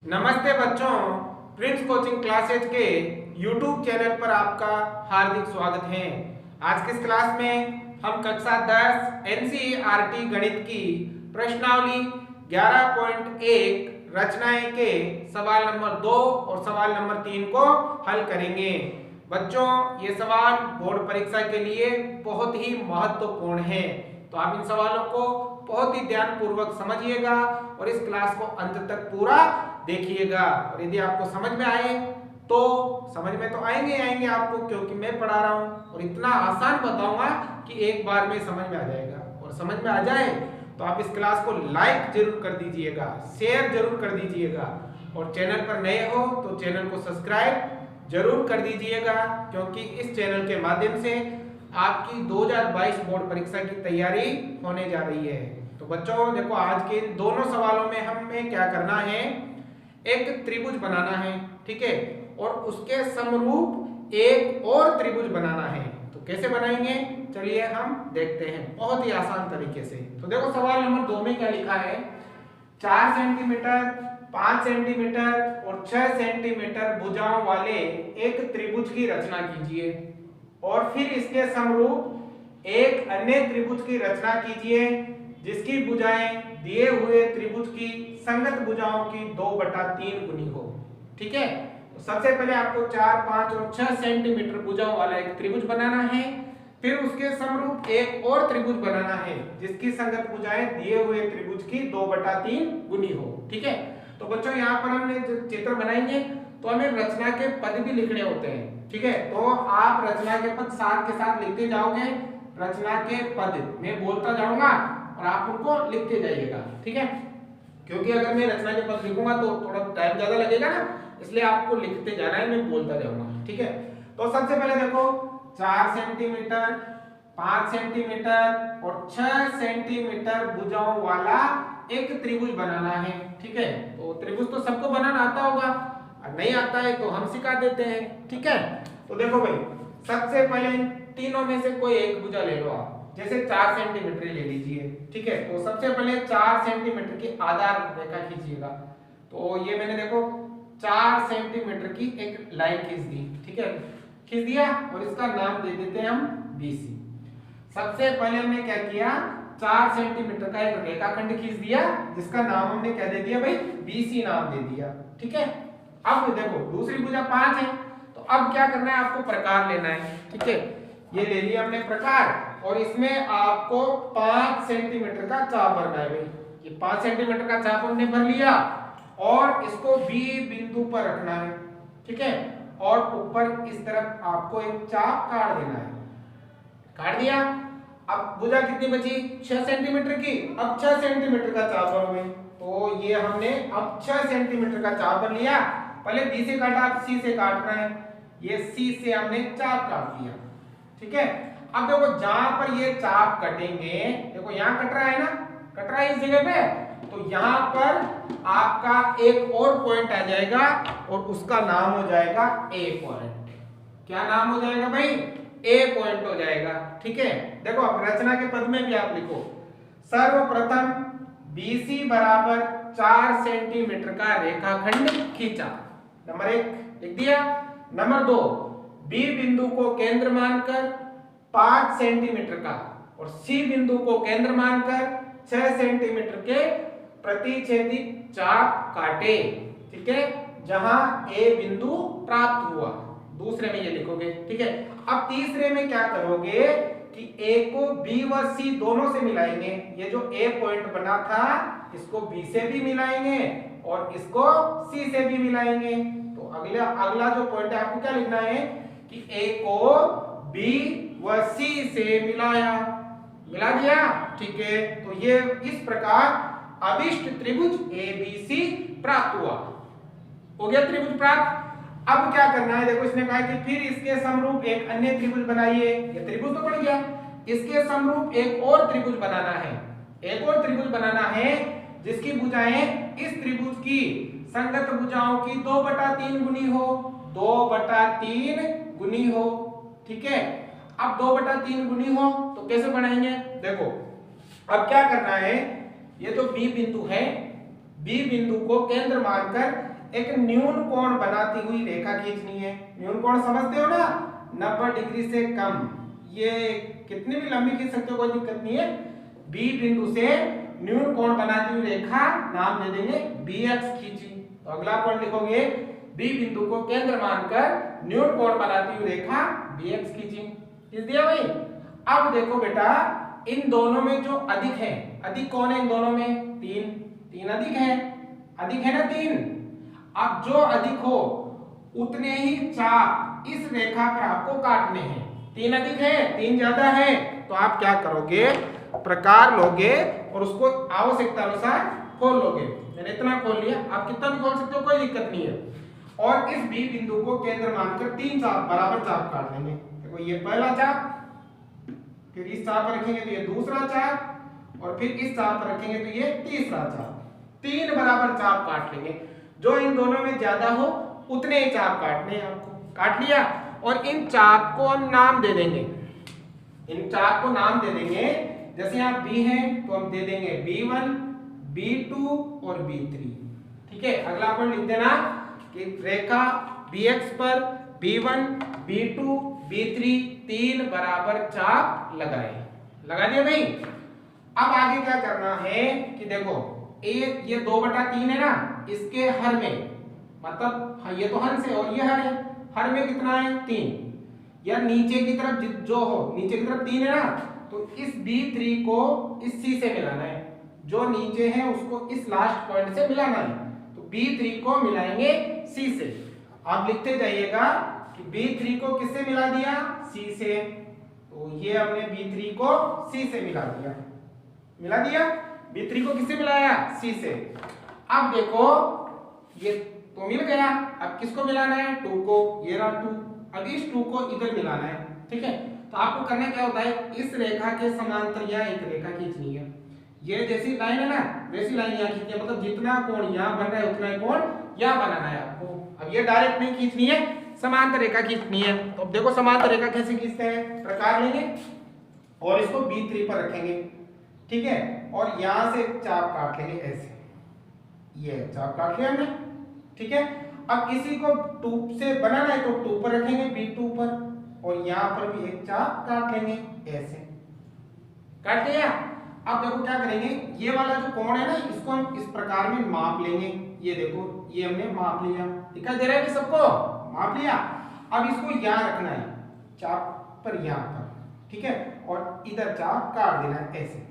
नमस्ते बच्चों, Prince coaching classes के YouTube चैनल पर आपका हार्दिक स्वागत है। आज की इस क्लास में हम कक्षा 10 NCERT गणित की प्रश्नावली 11.1 रचनाएं के सवाल नंबर 2 और सवाल नंबर 3 को हल करेंगे। बच्चों, ये सवाल बोर्ड परीक्षा के लिए बहुत ही महत्वपूर्ण है, तो आप इन सवालों को बहुत ही ध्यानपूर्वक समझिएगा और इस क्लास को अंत तक पूरा देखिएगा। और यदि आपको समझ में आए तो समझ में तो आएंगे आपको, क्योंकि मैं पढ़ा रहा हूं और इतना आसान बताऊंगा कि एक बार में समझ में आ जाएगा। और समझ में आ जाए तो आप इस क्लास को लाइक जरूर कर दीजिएगा, शेयर जरूर कर दीजिएगा और चैनल पर नए हो तो चैनल को सब्सक्राइब जरूर कर दीजिएगा, क्योंकि इस चैनल के माध्यम से आपकी 2022 बोर्ड परीक्षा की तैयारी होने जा रही है। तो बच्चों देखो, आज के दोनों सवालों में हमें क्या करना है, एक त्रिभुज बनाना है, ठीक है, और उसके समरूप एक और त्रिभुज बनाना है। तो कैसे बनाएंगे, चलिए हम देखते हैं बहुत ही आसान तरीके से। तो देखो सवाल नंबर 2 में क्या लिखा है, 4 सेंटीमीटर, 5 सेंटीमीटर और 6 सेंटीमीटर भुजाओं वाले एक त्रिभुज की रचना कीजिए और फिर इसके समरूप एक अन्य त्रिभुज की रचना कीजिए जिसकी भुजाएं दिए हुए त्रिभुज की संगत भुजाओं की 2/3 गुनी हो। ठीक है, तो सबसे पहले आपको 4, 5 और 6 सेंटीमीटर भुजाओं वाला एक त्रिभुज बनाना है, फिर उसके समरूप एक और त्रिभुज बनाना है जिसकी संगत भुजाएं दिए हुए त्रिभुज की 2/3 गुनी हो। ठीक है, तो बच्चों यहाँ पर हमने जो चित्र बनाएंगे तो हमें रचना के पद भी लिखने होते हैं। ठीक है, तो आप रचना के पद साथ के साथ लिखते जाओगे, रचना के पद मैं बोलता जाऊंगा और आप उनको लिखते जाइएगा। ठीक है, क्योंकि अगर मैं रचना के पद लिखूंगा तो थोड़ा टाइम ज्यादा लगेगा ना, इसलिए आपको लिखते जाना है, मैं बोलता जाऊंगा। ठीक है, तो सबसे पहले देखो 4 सेंटीमीटर, 5 सेंटीमीटर और 6 सेंटीमीटर भुजाओं वाला एक त्रिभुज बनाना है। ठीक है, तो त्रिभुज तो सबको बनाना आता होगा, और नहीं आता है तो हम सिखा देते हैं। ठीक है, तो देखो भाई, सबसे पहले तीनों में से कोई एक भुजा ले लो आप, जैसे 4 सेंटीमीटर ले लीजिए। ठीक है, तो सबसे पहले 4 सेंटीमीटर की आधार रेखा खींचिएगा। तो ये मैंने देखो 4 सेंटीमीटर की एक लाइन खींच दी। ठीक है, खींच दिया और इसका नाम दे देते हैं हम BC। सबसे पहले हमने क्या किया, 4 सेंटीमीटर का एक रेखाखंड खींच दिया जिसका नाम हमने क्या दे दिया भाई, BC नाम दे दिया। ठीक है, अब देखो दूसरी भुजा 5 है, तो अब क्या करना है, आपको प्रकार लेना है। ठीक है, ये ले लिया हमने प्रकार और इसमें आपको 5 सेंटीमीटर का चाप भरना है भाई। ये 5 सेंटीमीटर का चाप हमने भर लिया और इसको B बिंदु पर रखना है। ठीक है, और ऊपर इस तरफ आपको एक चाप काट देना है। काट दिया, अब भुजा कितनी बची, 6 सेंटीमीटर की। अब 6 सेंटीमीटर का चाप भरो भाई, तो ये हमने अब 6 सेंटीमीटर का चाप भर लिया। पहले B से काटा, अब C से काटना है, ये C से हमने चाप काट दिया। ठीक है, अब देखो जहां पर ये चाप कटेंगे, देखो यहां कट रहा है ना, कट रहा है इस जगह पे, तो यहां पर आपका एक और पॉइंट आ जाएगा और उसका नाम हो जाएगा A पॉइंट। क्या नाम हो जाएगा भाई, A पॉइंट हो जाएगा। ठीक है, देखो अब रचना के पद में भी आप लिखो, सर्वप्रथम BC बराबर 4 सेंटीमीटर का रेखाखंड खींचा। नंबर 1 लिख दिया। नंबर 2, B बिंदु को केंद्र मानकर 5 सेंटीमीटर का और C बिंदु को केंद्र मानकर 6 सेंटीमीटर के प्रतिच्छेदी चाप काटे। ठीक है, जहां A बिंदु प्राप्त हुआ, दूसरे में ये लिखोगे। ठीक है, अब तीसरे में क्या करोगे कि A को B व C दोनों से मिलाएंगे। ये जो A पॉइंट बना था इसको B से भी मिलाएंगे और इसको C से भी मिलाएंगे। तो अगला जो पॉइंट है आपको क्या लिखना है कि A को B व C से मिला दिया। ठीक है, तो ये इस प्रकार अभिष्ट त्रिभुज ABC प्राप्त हुआ। हो गया त्रिभुज प्राप्त। अब क्या करना है, देखो इसने कहा कि फिर इसके समरूप एक अन्य त्रिभुज बनाइए। ये त्रिभुज तो बन गया, इसके समरूप एक और त्रिभुज बनाना है। एक और त्रिभुज बनाना है जिसकी भुजाएं इस त्रिभुज की संगत भुजाओं की 2/3 गुनी हो, 2/3 गुनी हो। ठीक है, अब 2/3 गुनी हो तो कैसे बनाएंगे, देखो अब क्या करना है, ये तो B बिंदु है, बी बिंदु को केंद्र मानकर एक न्यून कोण बनाती हुई रेखा खींचनी है। न्यून कोण समझते हो ना, 90 डिग्री से कम। ये कितनी भी लंबी खींच सकते हो, कोई दिक्कत नहीं है। बी बिंदु से न्यून कोण बनाती हुई रेखा नाम दे देंगे BX खींची। तो अगला पॉइंट लिखोगे, बी बिंदु को केंद्र मानकर न्यून कोण बनाती हुई रेखा BX खींची। खींच दिया भाई। अब देखो बेटा, इन दोनों में जो अधिक है, अधिक कौन है इन दोनों में? 3 अधिक है, अधिक है ना 3। अब जो अधिक हो उतने ही चाप इस रेखा पर आपको काटने हैं। 3 अधिक है, 3 ज्यादा है, तो आप क्या करोगे, प्रकार लोगे और उसको आवश्यकता अनुसार खोल लोगे। मैंने इतना खोल लिया, आप कितना भी खोल सकते हो, कोई दिक्कत नहीं है। और इस बी बिंदु को केंद्र मानकर 3 चाप बराबर चाप काट लेंगे। देखो ये पहला चाप, फिर इस चाप पर रखेंगे तो ये दूसरा चाप, और फिर इस चाप पर रखेंगे तो ये तीसरा चाप। 3 बराबर चाप काट लेंगे। जो इन दोनों में ज्यादा हो उतने ही चाप काटने हैं आपको। काट लिया, और इन चाप को हम नाम दे देंगे। इन चाप को नाम दे देंगे, जैसे यहाँ B है तो हम दे देंगे B1, B2 और B3। ठीक है, अगला पॉइंट लिख देना कि रेखा BX पर B1, B2, B3 3 बराबर चाप लगाए। लगा दिया भाई। अब आगे क्या करना है कि देखो, ये 2/3 है ना, इसके हर में, मतलब हाँ, ये तो हर से और ये हर है, हर में कितना है 3। या नीचे की तरफ जो हो, नीचे की तरफ 3 है ना, तो इस B3 को इस C से मिलाना है। जो नीचे है उसको इस लास्ट पॉइंट से मिलाना है। तो B3 को मिलाएंगे C से। आप लिखते जाइएगा कि B3 को किससे मिला दिया? C से। तो ये हमने B3 को C से मिला दिया। मिला दिया, B3 को किससे मिलाया? C से। अब देखो, ये तो मिल गया। अब किसको मिलाना है? 2 को। ये रहा 2। अब इस 2 को इधर मिलाना है। ठीक है, तो आपको करना क्या होता है, इस रेखा के समांतर यह एक रेखा खींचनी है। ये जैसी लाइन है ना, वैसी लाइन यहाँ खींचनी है। मतलब जितना कोण यहाँ बन रहा है उतना ही कोण यहाँ बनाना है आपको। अब ये डायरेक्ट नहीं खींचनी है, समांतर रेखा खींचनी है। तो अब देखो समांतर रेखा कैसे खींचते हैं। प्रकार लेंगे और इसको B3 पर रखेंगे। ठीक है, और यहाँ से चाप काट लेंगे ऐसे। ये चाप काट लिया हमने। ठीक है, अब इसी को 2 से बनाना है तो 2 पर रखेंगे, B2 पर, और यहाँ पर भी एक चाप काट लेंगे ऐसे। काट लिया। अब देखो क्या करेंगे, ये वाला जो कोण है ना, इसको हम इस प्रकार में माप लेंगे। ये देखो, ये हमने माप लिया। दिखाई दे रहा है कि सबको? माप लिया। अब इसको यहाँ रखना है, चाप पर यहाँ पर। ठीक है, और इधर चाप काट देना है ऐसे।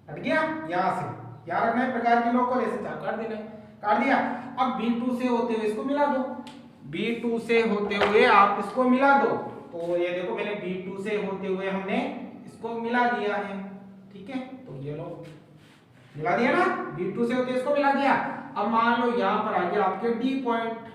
कट गया, यहाँ से यहाँ रखना है प्रकार के लोग को, ऐसे चाप काट देना है। काट दिया। अब B2 से होते हुए इसको मिला दो। B2 से होते हुए आप इसको मिला दो। तो ये देखो, मैंने B2 से होते हुए हमने इसको मिला दिया है। ठीक है, तो ये लो मिला दिया ना, B2 से होते इसको मिला दिया। अब मान लो यहाँ पर आ गया आपके D पॉइंट।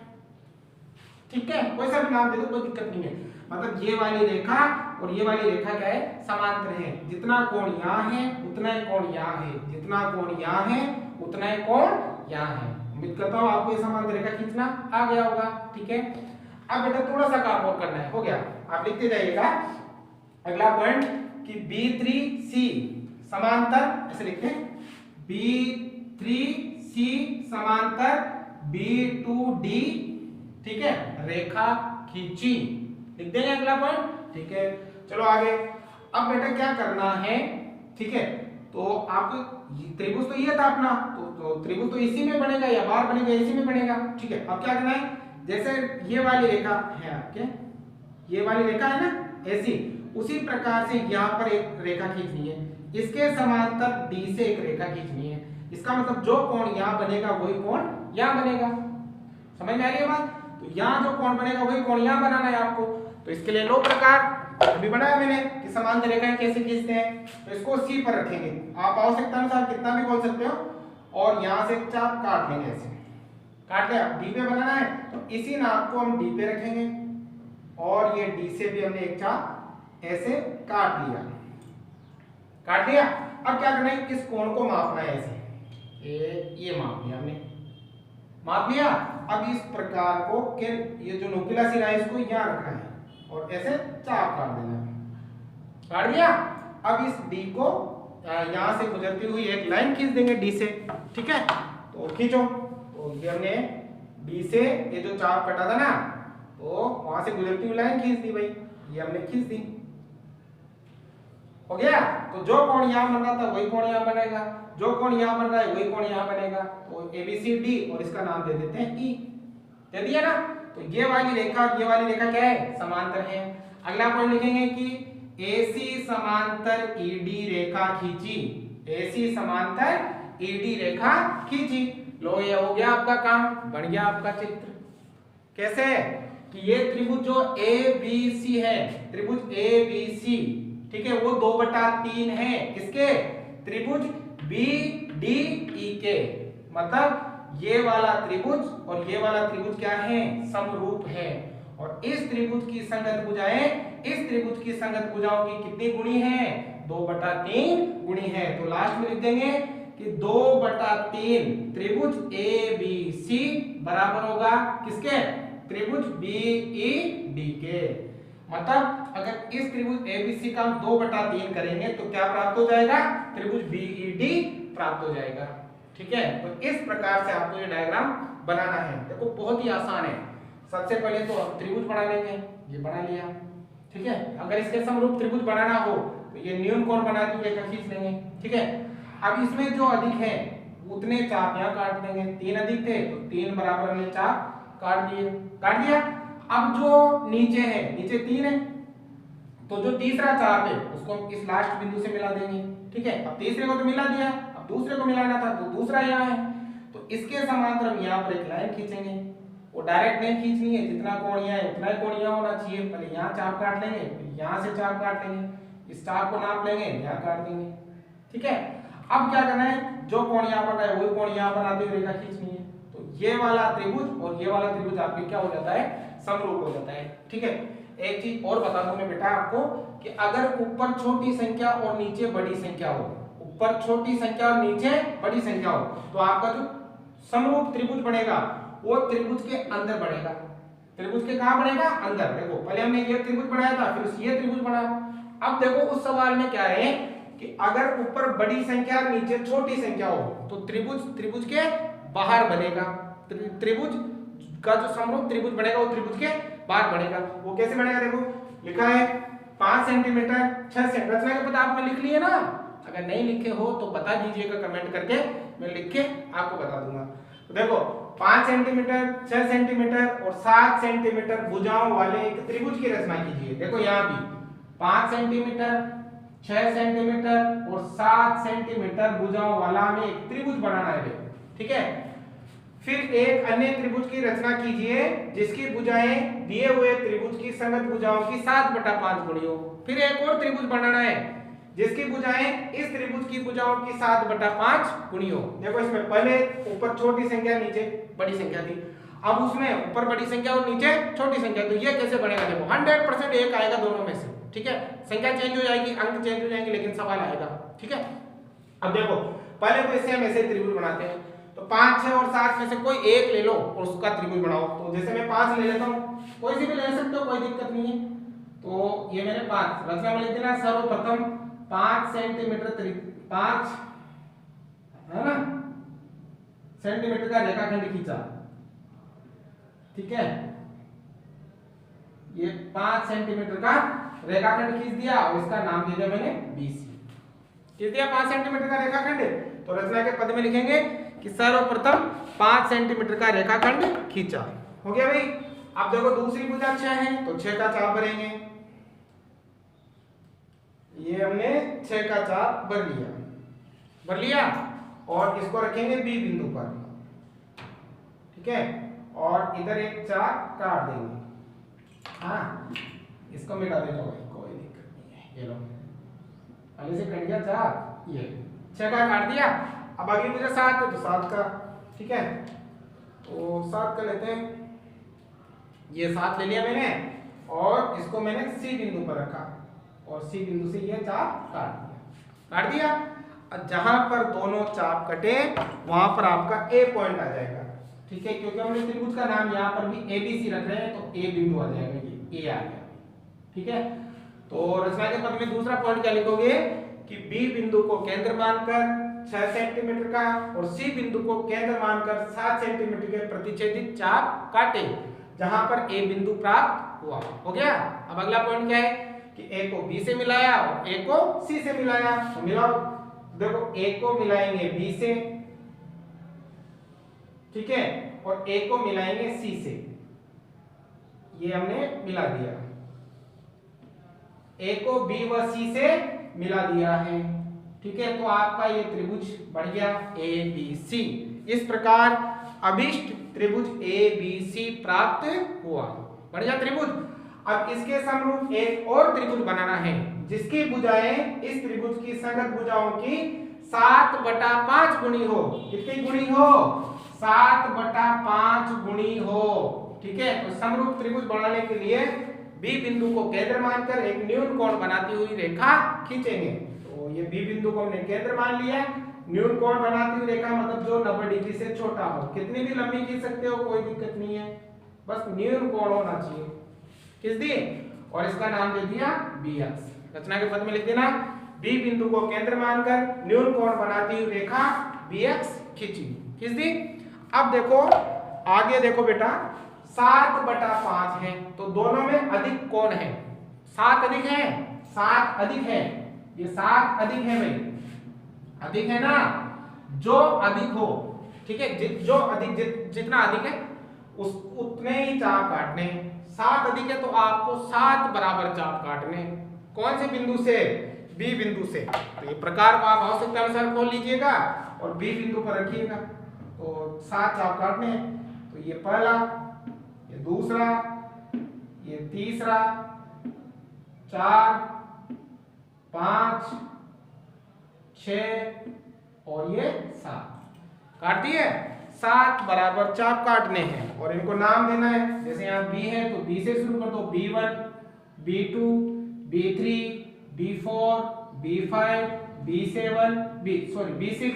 ठीक है, कोई सा भी नाम दे दो, कोई दिक्कत नहीं है। मतलब ये वाली रेखा और ये वाली रेखा क्या है? समांतर है। जितना कोण यहाँ है उतना ही कोण यहाँ है, जितना कोण यहाँ है उतना ही कोण यहाँ है। उम्मीद करता हूँ आपको ये समांतर रेखा खींचना आ गया होगा। ठीक है, अब बेटा थोड़ा सा काम और करना है। हो गया, आप लिखते जाइएगा अगला पॉइंट कि B3C समांतर, ऐसे लिखते हैं, B3C समांतर B2D। ठीक है, रेखा खींची। लिख देंगे अगला पॉइंट। ठीक है, चलो आगे। अब बेटा क्या करना है? ठीक है, तो आपको त्रिभुज तो ये था अपना, तो त्रिभुज तो इसी में बनेगा या बाहर बनेगा? इसी में बनेगा। ठीक है, अब क्या करना है, जैसे ये वाली रेखा है आपके, ये वाली रेखा है ना ऐसी, उसी प्रकार से यहाँ पर एक रेखा खींचनी है। इसके समांतर D से एक रेखा खींचनी है। इसका मतलब जो कोण यहाँ बनेगा वही कोण यहाँ बनेगा। समझ में आ रही है बात? तो यहाँ जो कोण बनेगा वही कोण यहाँ बनाना है आपको। तो इसके लिए लो प्रकार अभी बनाया मैंने कि समांतर रेखाएं कैसे खींचते हैं। तो इसको C पर रखेंगे। आप आवश्यकता अनुसार कितना भी खोल सकते हो, और यहाँ से एक चाप काट लेंगे ऐसे। काट लिया, D पे बनाना है तो इसी नाप को हम D पे रखेंगे, और ये D से भी हमने एक चाप ऐसे काट लिया। काट लिया। अब क्या करना है, इस कोण को मापना है ऐसे। ये माप लिया हमने, माप लिया। अब इस प्रकार को ये जो नुकीला सिरा है इसको यहाँ रखना है और ऐसे चाप काट देना है। काट दिया। अब इस D को यहाँ से गुजरती हुई एक लाइन खींच देंगे D से। ठीक है, तो खींचो। तो ये हमने बी से ये जो चाप कटा था ना, तो वहां से गुजरती हुई लाइन खींच दी भाई, ये हमने खींच दी, हो गया। तो जो कोण यहां बन रहा था वही कोण यहां बनेगा, जो कोण यहां बन रहा है वही कोण यहां बनेगा। तो ABCD और इसका नाम दे देते हैं E, दे दिया ना। तो ये वाली रेखा और ये वाली रेखा क्या है, समांतर है। अगला पॉइंट लिखेंगे कि AC समांतर ED रेखा खींची, AC समांतर ED रेखा खींची। लो ये हो गया आपका काम, बन गया आपका चित्र। कैसे कि ये त्रिभुज जो ABC है, त्रिभुज ABC, ठीक है, वो 2/3 है किसके, त्रिभुज BDE के। मतलब ये वाला त्रिभुज और ये वाला त्रिभुज क्या है, समरूप है। और इस त्रिभुज की संगत भुजाएं इस त्रिभुज की संगत भुजाओं की कितनी गुणी है, 2/3 गुणी है। तो लास्ट में लिख देंगे कि 2/3 त्रिभुज ABC बराबर होगा किसके, त्रिभुज BED के। मतलब अगर इस त्रिभुज ABC का हम 2/3 करेंगे तो क्या प्राप्त हो जाएगा, त्रिभुज BED प्राप्त हो जाएगा। ठीक है, तो इस प्रकार से आपको ये डायग्राम बनाना है। देखो बहुत ही आसान है। सबसे पहले तो हम त्रिभुज बना लेंगे, ये बना लिया, ठीक है। अगर इसके समरूप त्रिभुज बनाना हो तो ये न्यून कोण बनाती हुई रेखा खींच लेंगे, ठीक है। अब इसमें जो अधिक है उतने चाप यहाँ काट देंगे, 3 अधिक थे तो 3 बराबर हमने चाप काट दिया। अब जो नीचे है, नीचे 3 है, तो जो तीसरा चाप है उसको हम इस लास्ट बिंदु से मिला देंगे, ठीक है। अब तीसरे को तो मिला दिया, अब दूसरे को मिलाना था तो दूसरा यहाँ है, तो इसके समांतर हम यहाँ पर एक लाइन खींचेंगे। वो डायरेक्ट नहीं खींचनी है, जितना कोण यहाँ है उतना ही कोण यहाँ होना चाहिए। पहले यहाँ चाप काट लेंगे, फिर यहाँ से चाप काट लेंगे, इस चाप को नाप लेंगे, यहाँ काट देंगे, ठीक है। अब क्या करना है, जो कोण यहाँ बन रहा है वही कोण यहाँ बनाते हुए रेखा खींचनी है। तो ये वाला त्रिभुज और ये वाला त्रिभुज आपके क्या हो जाता है, समरूप हो जाता है, ठीक है। एक चीज और बता दूं मैं बेटा आपको कि अगर ऊपर छोटी संख्या और नीचे बड़ी संख्या हो, ऊपर छोटी संख्या और नीचे बड़ी संख्या हो, तो आपका जो समरूप त्रिभुज बनेगा वो त्रिभुज के अंदर बनेगा। त्रिभुज के कहां बनेगा, अंदर। देखो पहले हमने ये त्रिभुज बनाया था, फिर ये त्रिभुज बना। अब देखो उस सवाल में क्या है कि अगर ऊपर बड़ी संख्या और नीचे छोटी संख्या हो तो त्रिभुज के बाहर बनेगा। त्रिभुज का जो समरूप त्रिभुज बनेगा वो त्रिभुज के बाहर बनेगा। वो कैसे बनेगा, देखो लिखा है 5 सेंटीमीटर 6 सेंटीमीटर। रचना के पता आपने लिख लिए ना, अगर नहीं लिखे हो तो बता दीजिएगा कमेंट करके, मैं लिख के आपको बता दूंगा। तो देखो 5 सेंटीमीटर 6 सेंटीमीटर और 7 सेंटीमीटर भुजाओं वाले एक त्रिभुज की रचना कीजिए। देखो यहाँ भी 5 सेंटीमीटर 6 सेंटीमीटर और 7 सेंटीमीटर भुजाओं वाला हमें एक त्रिभुज बनाना है, ठीक है। फिर एक अन्य त्रिभुज की रचना कीजिए जिसकी भुजाएं दिए हुए त्रिभुज की संगत भुजाओं की 7/5 गुणी हो। फिर एक और त्रिभुज बनाना है जिसकी भुजाएं इस त्रिभुज की भुजाओं की 7/5 गुणी हो। देखो इसमें पहले ऊपर छोटी संख्या नीचे बड़ी संख्या थी, अब उसमें ऊपर बड़ी संख्या और नीचे छोटी संख्या, तो ये कैसे बनेगा, देखो 100% एक आएगा दोनों में से, ठीक है। संख्या चेंज हो जाएगी, अंक चेंज हो जाएंगे, लेकिन सवाल आएगा, ठीक है। अब देखो पहले तो इससे हम ऐसे त्रिभुज बनाते हैं, तो 5 6 और 7 में से कोई एक ले लो और उसका त्रिभुज बनाओ। तो जैसे मैं 5 ले लेता हूँ, कोई सी भी ले सकते हो, कोई दिक्कत नहीं है। तो ये मैंने 5 रचना में लिख देना, सर्वप्रथम 5 सेंटीमीटर 5 है ना सेंटीमीटर का रेखाखंड खींचा, ठीक है। ये 5 सेंटीमीटर का रेखाखंड खींच दिया और इसका नाम दे दिया मैंने BC। खींच दिया 5 सेंटीमीटर का रेखाखंड, तो रचना के पद में लिखेंगे कि सर्वप्रथम 5 सेंटीमीटर का रेखाखंड खींचा। हो गया भाई। अब देखो दूसरी भुजा 6 है तो 6 का चाप भरेंगे। ये हमने 6 का चाप भर लिया और इसको रखेंगे B बिंदु पर, ठीक है। और इधर एक चाप काट देंगे, हाँ इसको मिटा देना भाई, कोई दिक्कत नहीं है। ये लो पहले से कट गया चाप, ये 6 का काट दिया। अब अगली मुझे 7 है तो 7 का, ठीक है। तो 7 का लेते हैं, ये 7 ले लिया मैंने और इसको मैंने C बिंदु पर रखा और C बिंदु से ये चाप काट दिया। जहां पर दोनों चाप कटे वहां पर आपका A पॉइंट आ जाएगा, ठीक है। क्योंकि हमने त्रिभुज का नाम यहाँ पर भी ABC रख रहे हैं तो A बिंदु आ जाएगा, ये A आ गया, ठीक है। तो रचना के पद में दूसरा पॉइंट क्या लिखोगे कि B बिंदु को केंद्र मानकर 6 सेंटीमीटर का और सी बिंदु को केंद्र मानकर 7 सेंटीमीटर के प्रतिच्छेदित चाप काटे जहां पर ए बिंदु प्राप्त हुआ। हो गया। अब अगला पॉइंट क्या है कि ए को बी से मिलाया और ए को सी से मिलाया। तो मिलाओ, देखो ए को मिलाएंगे बी से, ठीक है, और ए को मिलाएंगे सी से। ये हमने मिला दिया, ए को बी व सी से मिला दिया है, ठीक है। तो आपका ये त्रिभुज बन गया ए बी सी। इस प्रकार अभिष्ट त्रिभुज ए बी सी प्राप्त हुआ, बन गया त्रिभुज। अब इसके समरूप एक और त्रिभुज बनाना है जिसकी भुजाएं इस त्रिभुज की संगत भुजाओं की 7/5 गुणी हो। कितनी गुणी हो? 7/5 गुणी हो, ठीक है। तो समरूप त्रिभुज बनाने के लिए बी बिंदु को केंद्र मानकर एक न्यून कोण बनाती हुई रेखा खींचेंगे। तो ये बी बिंदु को हमने केंद्र मान लिया। न्यून कोण बनाती हुई रेखा मतलब जो 90 डिग्री से छोटा हो। कितनी भी लंबी खींच सकते हो, कोई दिक्कत नहीं है, बस न्यून कोण होना चाहिए। किस दी? और इसका नाम दे दिया बी अक्ष। रचना के पद में लिख देना, बी बिंदु को केंद्र मानकर न्यून कोण बनाती हुई रेखा बी अक्ष खींची। किस दी? अब देखो आगे देखो बेटा, 7/5 है तो दोनों में अधिक कौन है? 7 अधिक है, 7 अधिक है, ये 7 अधिक है भाई, अधिक है ना। जो अधिक हो, ठीक है, जो अधिक जितना अधिक है उस उतने ही चाप काटने। 7 अधिक है तो आपको 7 बराबर चाप काटने। कौन से बिंदु से? बी बिंदु से। तो ये प्रकार को आप आवश्यकता अनुसार खोल लीजिएगा और बी बिंदु पर रखिएगा। तो 7 चाप काटने। तो ये पहला, ये दूसरा, ये तीसरा, 4, 5, 6 और ये 7 काट दिए। 7 बराबर चाप काटने हैं और इनको नाम देना है। जैसे यहाँ बी है तो बी से शुरू कर दो, B1, B2, B3, B4, B5, B7, B6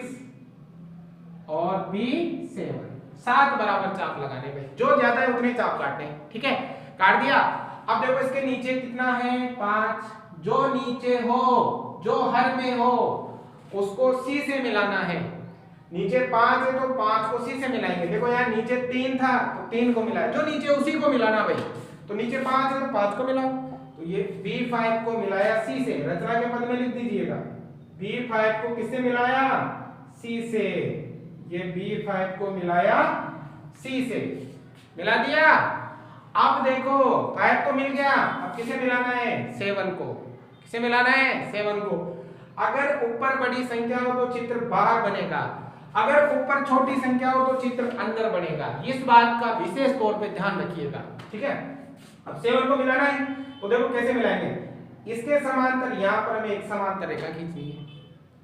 और B7। 7 बराबर चाप लगाने में, जो ज्यादा है उतने चाप काटने, ठीक है। काट दिया। अब देखो इसके नीचे कितना है? 5। जो नीचे हो, जो हर में हो, उसको सी से मिलाना है। नीचे 5 है तो 5 को सी से मिलाएंगे। देखो यहाँ नीचे 3 था तो 3 को मिलाया, जो नीचे उसी को मिलाना भाई। तो नीचे 5 है तो 5 को मिलाओ। तो ये B5 को मिलाया सी से। रचना के पद में लिख दीजिएगा, B5 को किससे मिलाया? सी से। ये B5 को मिलाया C से। मिला दिया। अब देखो 5 तो मिल गया, अब किसे मिलाना है? 7 को। किसे मिलाना है? 7 को। अगर ऊपर बड़ी संख्या हो तो चित्र बाहर बनेगा, अगर ऊपर छोटी संख्या हो तो चित्र अंदर बनेगा। इस बात का विशेष तौर पे ध्यान रखिएगा, ठीक है। अब 7 को मिलाना है तो देखो कैसे मिलाएंगे। इसके समांतर यहाँ पर हमें एक समांतर रेखा खींचनी है।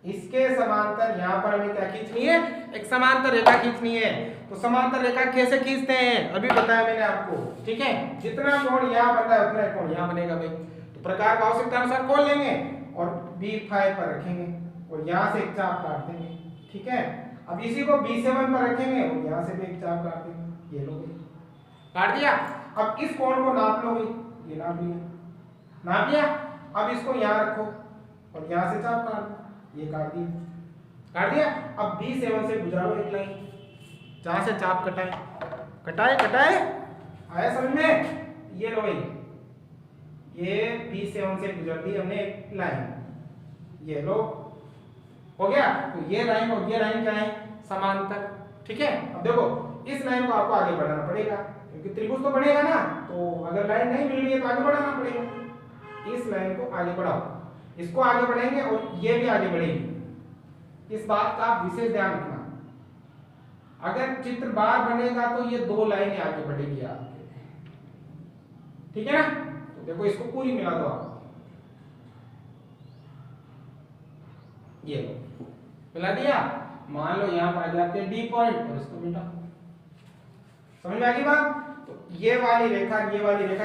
इसके समांतर यहाँ पर हमें क्या खींचनी है? एक समांतर रेखा खींचनी है। तो समांतर रेखा कैसे खींचते हैं अभी बताया मैंने आपको, ठीक है। जितना कोण यहाँ बनता है उतना कोण यहाँ बनेगा भाई। तो प्रकार का आवश्यकता अनुसार खोल लेंगे और B5 पर रखेंगे और यहाँ से एक चाप काट देंगे, ठीक है। अब इसी को B7 पर रखेंगे और यहाँ से भी एक चाप काट देंगे। ये लो काट दिया। अब इस कोण को नाप लो भाई, ये नाप लिया, नाप लिया। अब इसको यहाँ रखो और यहाँ से चाप काट, ये काट दिया, काट दिया। अब B7 से गुजारो एक लाइन, जहां से चाप कटाए कटाए कटाए, आया समझ में? ये लो भाई, ये B7 से गुजर दी हमने एक लाइन, ये लो हो गया। तो ये लाइन और ये लाइन क्या है? समांतर, ठीक है। अब देखो इस लाइन को आपको आगे बढ़ाना पड़ेगा क्योंकि त्रिभुज तो बढ़ेगा ना। तो अगर लाइन नहीं मिल रही है तो आगे बढ़ाना पड़ेगा। इस लाइन को आगे बढ़ाओ, इसको आगे बढ़ाएंगे और ये भी आगे बढ़ेगी। इस बात का आप विशेष ध्यान रखना। अगर चित्र बार बनेगा तो ये 2 लाइनें आगे बढ़ेगी आपके, ठीक है ना। तो देखो इसको पूरी मिला दो आप, ये लो मिला दिया। मान लो यहाँ पर आ जाते हैं D पॉइंट और इसको मिटा। समझ में आ गई बात? तो ये वाली रेखा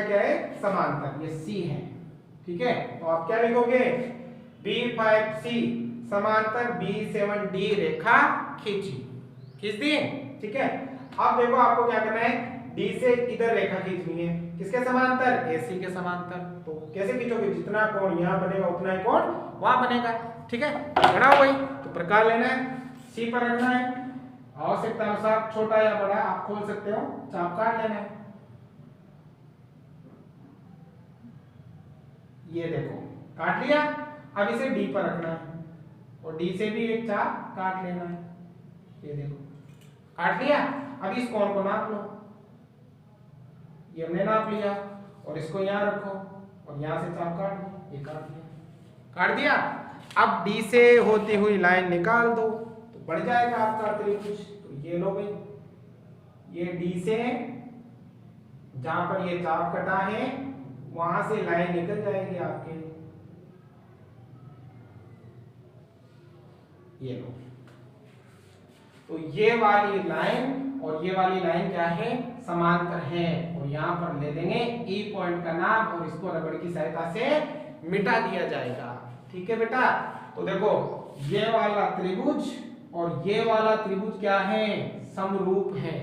क्या है? समांतर, ये C है, ठीक है। तो आप क्या लिखोगे? B5C समांतर B7D रेखा खींची, खींच दी, ठीक है। अब देखो आपको क्या करना है? D से इधर रेखा खींचनी है, किसके समांतर? AC के समांतर। तो कैसे खींचोगे? जितना कोण यहाँ बनेगा उतना ही कोण वहां बनेगा, ठीक है, बनाओ भाई। तो प्रकार लेना है, सी पर रखना है, आवश्यकता अनुसार छोटा या बड़ा आप खोल सकते हो, चाप काट लेना है। ये देखो काट लिया। अब इसे डी पर रखना है और डी से भी एक चाप काट लेना है। ये देखो काट लिया। अब इस कोण को नाप लो, ये हमने नाप लिया और इसको यहाँ रखो और यहाँ से चाप काट लो। ये काट दिया, काट दिया। अब डी से होती हुई लाइन निकाल दो तो बढ़ जाएगा आपका त्रिभुज। तो ये लो भाई, ये डी से जहां पर ये चाप कटा है वहां से लाइन निकल जाएगी आपके, ये लो। तो ये वाली लाइन और ये वाली लाइन क्या है, समांतर है। और यहाँ पर ले देंगे ई पॉइंट का नाम और इसको रबड़ की सहायता से मिटा दिया जाएगा। ठीक है बेटा, तो देखो ये वाला त्रिभुज और ये वाला त्रिभुज क्या है, समरूप है।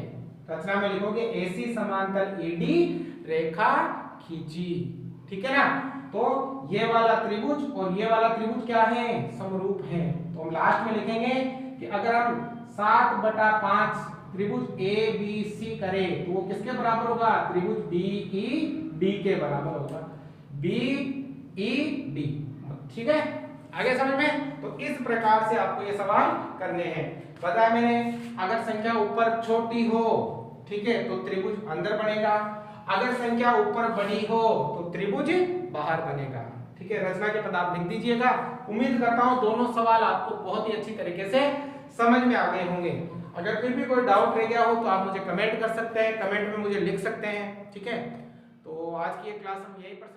रचना में लिखोगे ऐसी समांतर एडी रेखा खींची। ठीक है ना, तो ये वाला त्रिभुज और ये वाला त्रिभुज क्या है, समरूप है। तो हम लास्ट में लिखेंगे कि अगर हम 7/5 त्रिभुज ए बी सी करें तो वो किसके बराबर होगा, त्रिभुज डी ई डी के बराबर होगा, बी ई डी। ठीक है, आगे समझ में। तो इस प्रकार से आपको ये सवाल करने हैं। बताया मैंने, अगर संख्या ऊपर छोटी हो, ठीक है, तो त्रिभुज अंदर बनेगा, अगर संख्या ऊपर बड़ी हो तो त्रिभुज बाहर बनेगा। ठीक है, रचना के पद आप लिख दीजिएगा। उम्मीद करता हूं दोनों सवाल आपको बहुत ही अच्छी तरीके से समझ में आ गए होंगे। अगर फिर भी कोई डाउट रह गया हो तो आप मुझे कमेंट कर सकते हैं, कमेंट में मुझे लिख सकते हैं। ठीक है, तो आज की ये क्लास हम यहीं पर